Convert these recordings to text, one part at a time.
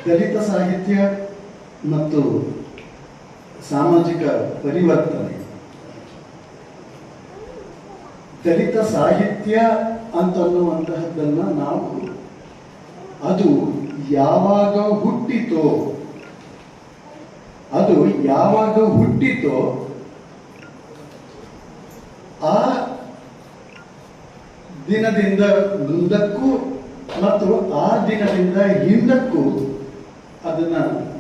ದಲಿತ ಸಾಹಿತ್ಯ ಮತ್ತು ಸಾಮಾಜಿಕ ಪರಿವರ್ತನೆ. ದಲಿತ ಸಾಹಿತ್ಯ ಅಂತನ್ನುವಂತಹದ್ದನ್ನ ನಾವು ಅದು ಯಾವಾಗ ಹುಟ್ಟಿತೋ ಆ ದಿನದಿಂದ ಮುಂದಕ್ಕೂ ಮತ್ತು ಆ ದಿನದಿಂದ ಹಿಂದಕ್ಕೂ ಅದನ್ನ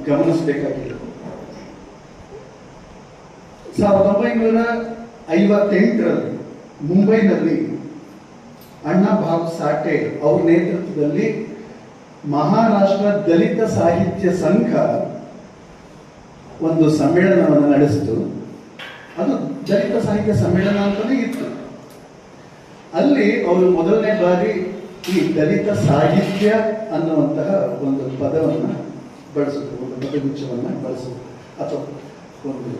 ಗಮನಿಸಬೇಕಾಗಿದೆ. 1958ರಲ್ಲಿ ಮುಂಬೈನಲ್ಲಿ ಅಣ್ಣಾ ಭಾವ್ ಸಾಠೆ ಅವರ ನೇತೃತ್ವದಲ್ಲಿ ಮಹಾರಾಷ್ಟ್ರ ದಲಿತ ಸಾಹಿತ್ಯ ಸಂಘ ಒಂದು ಸಮ್ಮೇಳನವನ್ನು ನಡೆಸಿತು. ಅದು ದಲಿತ ಸಾಹಿತ್ಯ ಸಮ್ಮೇಳನ ಅಂತಾನೆ ಇತ್ತು. ಅಲ್ಲಿ ಅವರು ಮೊದಲನೇ ಬಾರಿ ಈ ದಲಿತ ಸಾಹಿತ್ಯ ಅನ್ನುವಂತಹ ಒಂದು ಪದವನ್ನು ಬಳಸಿದ್ರು, ಒಂದು ಪದಗುಚ್ಛವನ್ನು ಬಳಸಿದ್ರು. ಅಥವಾ ಒಂದು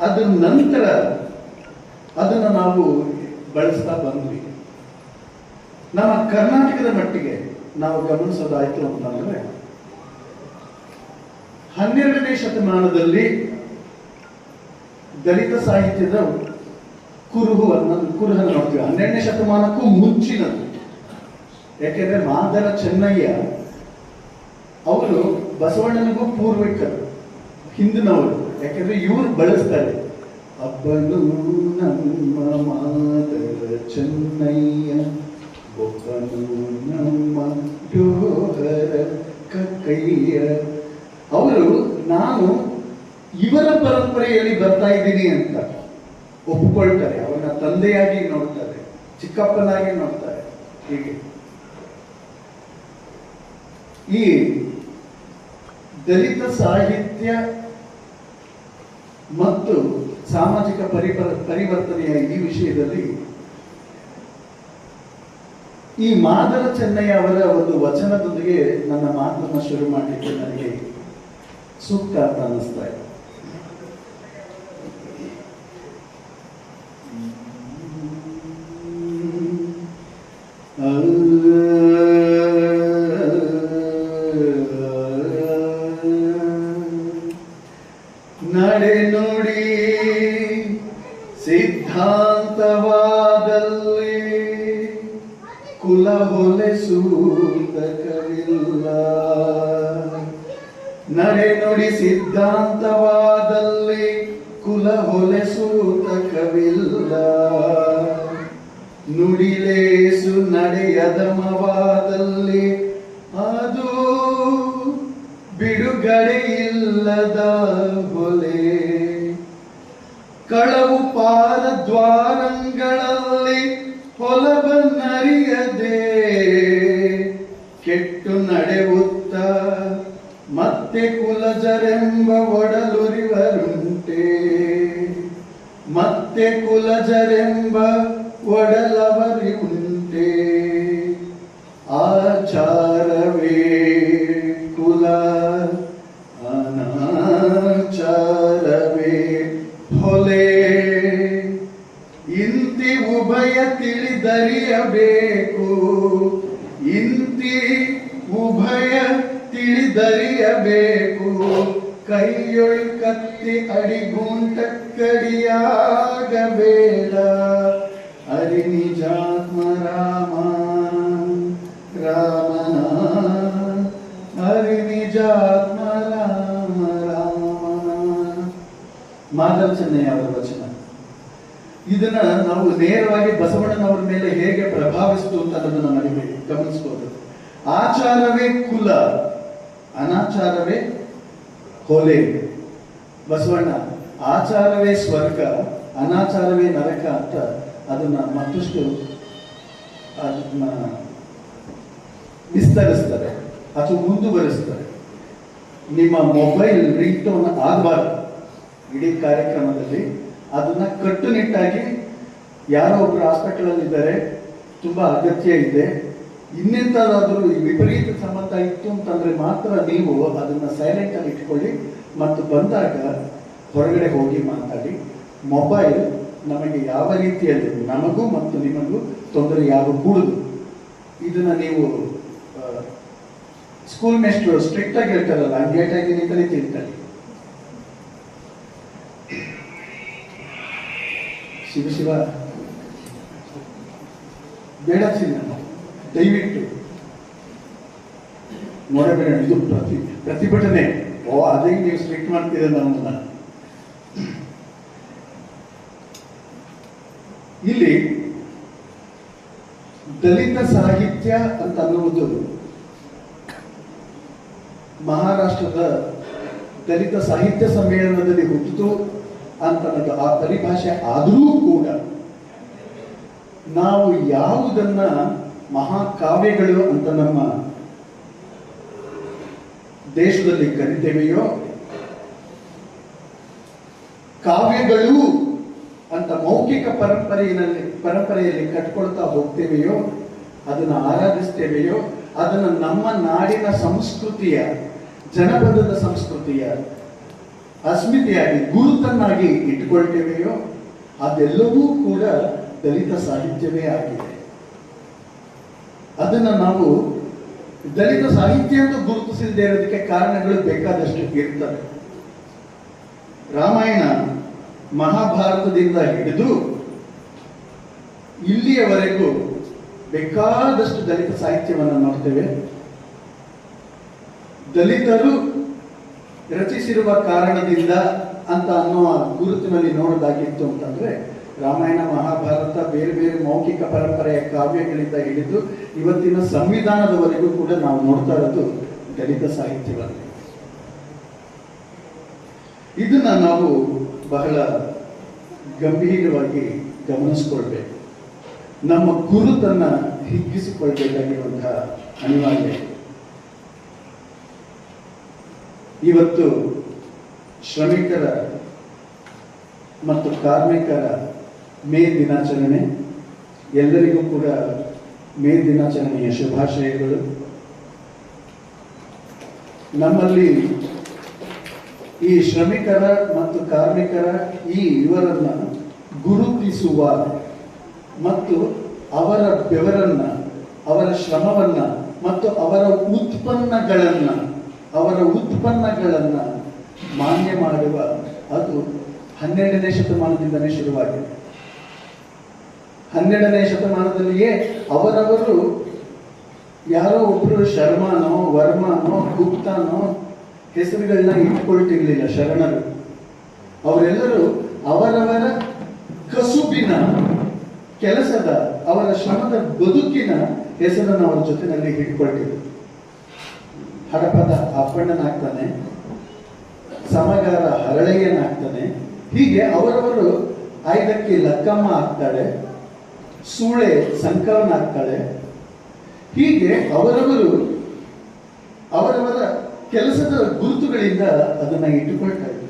ಅದ್ರ ನಂತರ ಅದನ್ನು ನಾವು ಬಳಸ್ತಾ ಬಂದ್ವಿ. ನಮ್ಮ ಕರ್ನಾಟಕದ ಮಟ್ಟಿಗೆ ನಾವು ಗಮನಿಸೋದಾಯ್ತು ಅಂತಂದ್ರೆ 12ನೇ ಶತಮಾನದಲ್ಲಿ ದಲಿತ ಸಾಹಿತ್ಯದ ಕುರುಹನ್ನು ನೋಡ್ತೀವಿ. 12ನೇ ಶತಮಾನಕ್ಕೂ ಮುಂಚಿನದು. ಯಾಕೆಂದ್ರೆ ಮಾದರ ಚೆನ್ನಯ್ಯ ಅವರು ಬಸವಣ್ಣನಿಗೂ ಪೂರ್ವಿಕರು, ಹಿಂದಿನವರು. ಯಾಕೆಂದ್ರೆ ಇವರು ಬಳಸ್ತಾರೆ, ಅಬ್ಬನು ನಮ್ಮ ಮಾದರ ಚೆನ್ನಯ್ಯ, ಒಬ್ಬನು ನಮ್ಮ ಜೋಹರ ಕಕ್ಕಯ್ಯ. ಅವರು ನಾನು ಇವರ ಪರಂಪರೆಯಲ್ಲಿ ಬರ್ತಾ ಇದ್ದೀನಿ ಅಂತ ಒಪ್ಪಿಕೊಳ್ತಾರೆ. ಅವರನ್ನ ತಂದೆಯಾಗಿ ನೋಡ್ತಾರೆ, ಚಿಕ್ಕಪ್ಪನಾಗಿ ನೋಡ್ತಾರೆ. ಹೀಗೆ ಈ ದಲಿತ ಸಾಹಿತ್ಯ ಮತ್ತು ಸಾಮಾಜಿಕ ಪರಿವರ್ತನೆಯ ಈ ವಿಷಯದಲ್ಲಿ ಈ ಮಾದರ ಚೆನ್ನಯ್ಯ ಅವರ ಒಂದು ವಚನದೊಂದಿಗೆ ನನ್ನ ಮಾತನ್ನು ಶುರು ಮಾಡಲಿಕ್ಕೆ ನನಗೆ ಸೂಕ್ತ ಅಂತ ಅನ್ನಿಸ್ತಾ ಇದೆ. ನಡೆ ನುಡಿ ಸಿದ್ಧಾಂತವಾದಲ್ಲಿ ಕುಲ ಹೊಲೆಸೂತಕವಿಲ್ಲ. ನಡೆ ನುಡಿ ಸಿದ್ಧಾಂತವಾದಲ್ಲಿ ಕುಲ ಹೊಲೆಸೂತಕವಿಲ್ಲ. ನುಡಿಲೇಸು ನಡೆಯದಮವಾದಲ್ಲಿ ಅದು ಬಿಡುಗಡೆ ಇಲ್ಲದ ಹೊಲೆ. ಕಳವು ಪಾರ ದ್ವಾರಂಗಳಲ್ಲಿ ಹೊಲಬನ್ನರಿಯದೆ ಕೆಟ್ಟು ನಡೆಯುತ್ತ ಮತ್ತೆ ಕುಲಜರೆಂಬ ಒಡಲುರಿವರುಂಟೆ. ಮತ್ತೆ ಕುಲಜರೆಂಬ ಒಡಲವರಿ ಉಂಟೆ. ಆಚಾರವೇ ಕುಲ, ಅನಾಚಾರವೇ ಹೊಲೆ. ಇಂತಿ ಉಭಯ ತಿಳಿದರಿಯಬೇಕು, ಇಂತಿ ಉಭಯ ತಿಳಿದರಿಯಬೇಕು. ಕೈಯೊಳ್ ಕತ್ತಿ ಅಡಿಗುಂಟ ಕಡಿಯಾಗಬೇಡ. ಹರಿ ನಿಜಾತ್ಮ ರಾಮ ರಾಮನ, ಹರಿ ನಿಜಾತ್ಮ ರಾಮ ರಾಮನ. ಮಾದರ ಚೆನ್ನಯ್ಯ ಅವರ ವಚನ. ಇದನ್ನ ನಾವು ನೇರವಾಗಿ ಬಸವಣ್ಣನವರ ಮೇಲೆ ಹೇಗೆ ಪ್ರಭಾವಿಸಿತು ಅಂತ ಅನ್ನೋದನ್ನ ನಮಗೆ ಗಮನಿಸಬಹುದು. ಆಚಾರವೇ ಕುಲ, ಅನಾಚಾರವೇ ಹೊಲೆ. ಬಸವಣ್ಣ ಆಚಾರವೇ ಸ್ವರ್ಗ, ಅನಾಚಾರವೇ ನರಕ ಅಂತ ಅದನ್ನ ಮತ್ತಷ್ಟು ಅದನ್ನ ವಿಸ್ತರಿಸ್ತಾರೆ ಅಥವಾ ಮುಂದುವರಿಸ್ತಾರೆ. ನಿಮ್ಮ ಮೊಬೈಲ್ ರಿಂಗ್ ಟೋನ್ ಆಗಬಾರ್ದು. ಇಡೀ ಕಾರ್ಯಕ್ರಮದಲ್ಲಿ ಅದನ್ನ ಕಟ್ಟುನಿಟ್ಟಾಗಿ, ಯಾರೋ ಒಬ್ರು ಹಾಸ್ಪಿಟಲ್ ಇದ್ದಾರೆ, ತುಂಬಾ ಅಗತ್ಯ ಇದೆ, ಇನ್ನೆಂತಾದ್ರೂ ವಿಪರೀತ ಸಂಬಂಧ ಇತ್ತು ಅಂತಂದ್ರೆ ಮಾತ್ರ ನೀವು ಅದನ್ನ ಸೈಲೆಂಟ್ ಆಗಿ ಇಟ್ಕೊಳ್ಳಿ ಮತ್ತು ಬಂದಾಗ ಹೊರಗಡೆ ಹೋಗಿ ಮಾತಾಡಿ. ಮೊಬೈಲ್ ನಮಗೆ ಯಾವ ರೀತಿಯಲ್ಲಿ ನಮಗೂ ಮತ್ತು ನಿಮಗೂ ತೊಂದರೆ ಯಾವ ಕೂಡುದು. ಇದನ್ನ ನೀವು ಸ್ಕೂಲ್ ಮೇಸ್ಟ್ರು ಸ್ಟ್ರಿಕ್ಟ್ ಆಗಿ ಹೇಳ್ತಾರಲ್ಲ, ಹಂಗೇಟಾಗಿ ನಿಂತಲೇ ತಿಂತಾರೆ. ಶಿವ ಶಿವ ಬೇಡ ಚಿನ್ನ, ದಯವಿಟ್ಟು ನೋಡಬೇಡ, ಇದು ಪ್ರತಿಭಟನೆ. ಓ ಅದೇ ನೀವು ಸ್ಟ್ರಿಕ್ಟ್ ಮಾಡ್ತೀರ ನಮ್ಮನ್ನ. ಇಲ್ಲಿ ದಲಿತ ಸಾಹಿತ್ಯ ಅಂತ ಅನ್ನುವುದು ಮಹಾರಾಷ್ಟ್ರದ ದಲಿತ ಸಾಹಿತ್ಯ ಸಮ್ಮೇಳನದಲ್ಲಿ ಹುಟ್ಟಿತು ಅಂತ ಅನ್ನೋದು ಆ ಪರಿಭಾಷೆ ಆದರೂ ಕೂಡ ನಾವು ಯಾವುದನ್ನ ಮಹಾಕಾವ್ಯಗಳು ಅಂತ ನಮ್ಮ ದೇಶದಲ್ಲಿ ಕರಿತೇವೆಯೋ, ಕಾವ್ಯಗಳು ಅಂತ ಮೌಖಿಕ ಪರಂಪರೆಯಲ್ಲಿ ಕಟ್ಕೊಳ್ತಾ ಹೋಗ್ತೇವೆಯೋ, ಅದನ್ನು ಆರಾಧಿಸ್ತೇವೆಯೋ, ಅದನ್ನು ನಮ್ಮ ನಾಡಿನ ಸಂಸ್ಕೃತಿಯ, ಜನಪದದ ಸಂಸ್ಕೃತಿಯ ಅಸ್ಮಿತೆಯಾಗಿ ಗುರುತನ್ನಾಗಿ ಇಟ್ಟುಕೊಳ್ತೇವೆಯೋ, ಅದೆಲ್ಲವೂ ಕೂಡ ದಲಿತ ಸಾಹಿತ್ಯವೇ ಆಗಿದೆ. ಅದನ್ನು ನಾವು ದಲಿತ ಸಾಹಿತ್ಯ ಎಂದು ಗುರುತಿಸದೇ ಇರೋದಕ್ಕೆ ಕಾರಣಗಳು ಬೇಕಾದಷ್ಟು ಇರ್ತವೆ. ರಾಮಾಯಣ ಮಹಾಭಾರತದಿಂದ ಹಿಡಿದು ಇಲ್ಲಿಯವರೆಗೂ ಬೇಕಾದಷ್ಟು ದಲಿತ ಸಾಹಿತ್ಯವನ್ನು ನೋಡ್ತೇವೆ. ದಲಿತರು ರಚಿಸಿರುವ ಕಾರಣದಿಂದ ಅಂತ ಅನ್ನುವ ಗುರುತಿನಲ್ಲಿ ನೋಡೋದಾಗಿತ್ತು ಅಂತಂದ್ರೆ, ರಾಮಾಯಣ ಮಹಾಭಾರತ ಬೇರೆ ಬೇರೆ ಮೌಖಿಕ ಪರಂಪರೆಯ ಕಾವ್ಯಗಳಿಂದ ಹಿಡಿದು ಇವತ್ತಿನ ಸಂವಿಧಾನದವರೆಗೂ ಕೂಡ ನಾವು ನೋಡ್ತಾ ಇರೋದು ದಲಿತ ಸಾಹಿತ್ಯವನ್ನು. ಇದನ್ನ ನಾವು ಬಹಳ ಗಂಭೀರವಾಗಿ ಗಮನಿಸ್ಕೊಳ್ಬೇಕು. ನಮ್ಮ ಗುರುತನ್ನ ಹಿಗ್ಗಿಸಿಕೊಳ್ಬೇಕಾಗಿರುವಂತಹ ಅನಿವಾರ್ಯ. ಇವತ್ತು ಶ್ರಮಿಕರ ಮತ್ತು ಕಾರ್ಮಿಕರ ಮೇ ದಿನಾಚರಣೆ. ಎಲ್ಲರಿಗೂ ಕೂಡ ಮೇ ದಿನಾಚರಣೆಯ ಶುಭಾಶಯಗಳು. ನಮ್ಮಲ್ಲಿ ಈ ಶ್ರಮಿಕರ ಮತ್ತು ಕಾರ್ಮಿಕರ ಇವರನ್ನ ಗುರುತಿಸುವ ಮತ್ತು ಅವರ ಬೆವರನ್ನ, ಅವರ ಶ್ರಮವನ್ನ ಮತ್ತು ಅವರ ಉತ್ಪನ್ನಗಳನ್ನ ಮಾನ್ಯ ಮಾಡುವ ಅದು 12ನೇ ಶತಮಾನದಿಂದಲೇ ಶುರುವಾಗಿದೆ. 12ನೇ ಶತಮಾನದಲ್ಲಿಯೇ ಅವರವರು ಯಾರೋ ಒಬ್ರು ಶರ್ಮಾನೋ, ವರ್ಮಾನೋ, ಗುಪ್ತಾನೋ ಹೆಸರುಗಳನ್ನ ಇಟ್ಕೊಳ್ತಿರ್ಲಿಲ್ಲ ಶರಣರು. ಅವರೆಲ್ಲರೂ ಅವರವರ ಕಸುಬಿನ ಕೆಲಸದ, ಅವರ ಶ್ರಮದ ಬದುಕಿನ ಹೆಸರನ್ನು ಅವರ ಜೊತೆನಲ್ಲಿ ಹಿಡ್ಕೊಳ್ತಿದ್ರು. ಹಡಪದ ಅಪ್ಪಣ್ಣನಾಗ್ತಾನೆ, ಸಮಗಾರ ಹರಳಯ್ಯನಾಗ್ತಾನೆ. ಹೀಗೆ ಅವರವರು ಆಯ್ದಕ್ಕೆ ಲಕ್ಕಮ್ಮ ಆಗ್ತಾಳೆ, ಸೂಳೆ ಸಂಕವನಾಗ್ತಾಳೆ. ಹೀಗೆ ಅವರವರು ಅವರವರ ಕೆಲಸದ ಗುರುತುಗಳಿಂದ ಅದನ್ನ ಇಟ್ಟುಕೊಳ್ತಾ ಇದ್ರು.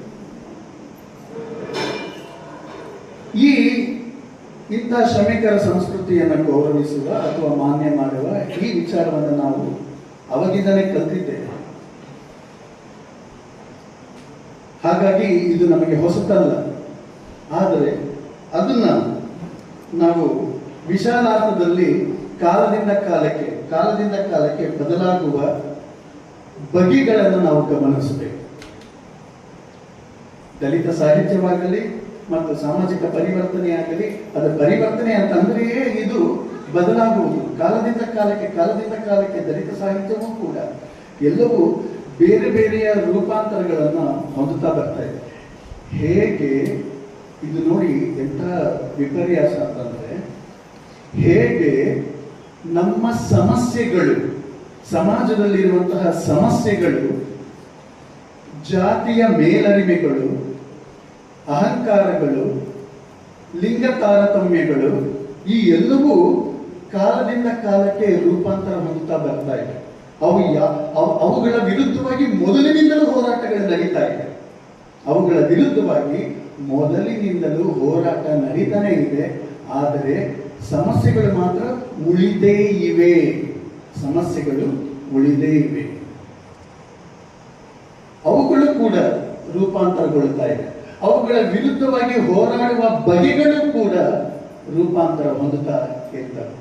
ಇಂಥ ಶ್ರಮಿಕರ ಸಂಸ್ಕೃತಿಯನ್ನು ಗೌರವಿಸುವ ಅಥವಾ ಮಾನ್ಯ ಮಾಡುವ ಈ ವಿಚಾರವನ್ನು ನಾವು ಅವಾಗಿಂದಲೇ ಕಲ್ತಿದ್ದೇವೆ. ಹಾಗಾಗಿ ಇದು ನಮಗೆ ಹೊಸತಲ್ಲ. ಆದರೆ ಅದನ್ನ ನಾವು ವಿಶಾಲಾರ್ಥದಲ್ಲಿ ಕಾಲದಿಂದ ಕಾಲಕ್ಕೆ ಬದಲಾಗುವ ಬಗೆಗಳನ್ನು ನಾವು ಗಮನಿಸಬೇಕು. ದಲಿತ ಸಾಹಿತ್ಯವಾಗಲಿ ಮತ್ತು ಸಾಮಾಜಿಕ ಪರಿವರ್ತನೆಯಾಗಲಿ, ಅದರ ಪರಿವರ್ತನೆ ಅಂತಂದ್ರೆಯೇ ಇದು ಬದಲಾಗುವುದು. ಕಾಲದಿಂದ ಕಾಲಕ್ಕೆ ದಲಿತ ಸಾಹಿತ್ಯವೂ ಕೂಡ ಎಲ್ಲವೂ ಬೇರೆ ಬೇರೆಯ ರೂಪಾಂತರಗಳನ್ನು ಹೊಂದುತ್ತಾ ಬರ್ತಾ ಇದೆ. ಹೇಗೆ ಇದು ನೋಡಿ ಎಂಥ ವಿಪರ್ಯಾಸ ಅಂತಂದ್ರೆ, ಹೇಗೆ ನಮ್ಮ ಸಮಸ್ಯೆಗಳು, ಸಮಾಜದಲ್ಲಿರುವಂತಹ ಸಮಸ್ಯೆಗಳು, ಜಾತಿಯ ಮೇಲರಿಮೆಗಳು, ಅಹಂಕಾರಗಳು, ಲಿಂಗ ತಾರತಮ್ಯಗಳು, ಈ ಎಲ್ಲವೂ ಕಾಲದಿಂದ ಕಾಲಕ್ಕೆ ರೂಪಾಂತರ ಹೊಂದುತ್ತಾ ಬರ್ತಾ ಇದೆ. ಅವುಗಳ ವಿರುದ್ಧವಾಗಿ ಮೊದಲಿನಿಂದಲೂ ಹೋರಾಟಗಳು ನಡೀತಾ ಇದೆ. ಅವುಗಳ ವಿರುದ್ಧವಾಗಿ ಮೊದಲಿನಿಂದಲೂ ಹೋರಾಟ ನಡೀತಾನೆ ಇದೆ. ಆದರೆ ಸಮಸ್ಯೆಗಳು ಮಾತ್ರ ಉಳಿದೇ ಇವೆ. ಅವುಗಳು ಕೂಡ ರೂಪಾಂತರಗೊಳ್ಳುತ್ತಾ ಇದೆ. ಅವುಗಳ ವಿರುದ್ಧವಾಗಿ ಹೋರಾಡುವ ಬಗೆಗಳು ಕೂಡ ರೂಪಾಂತರ ಹೊಂದುತ್ತಾ ಇರ್ತವೆ.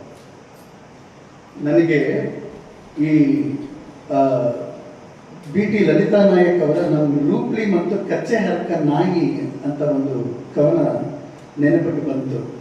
ನನಗೆ ಈ ಬಿ ಟಿ ಲಲಿತಾ ನಾಯಕ್ ಅವರ ನಮ್ಮ ರೂಪ್ಲಿ ಮತ್ತು ಕಚ್ಚೆ ಹರಕ ನಾಯಿ ಅಂತ ಒಂದು ಕವನ ನೆನಪಿಗೆ ಬಂತು.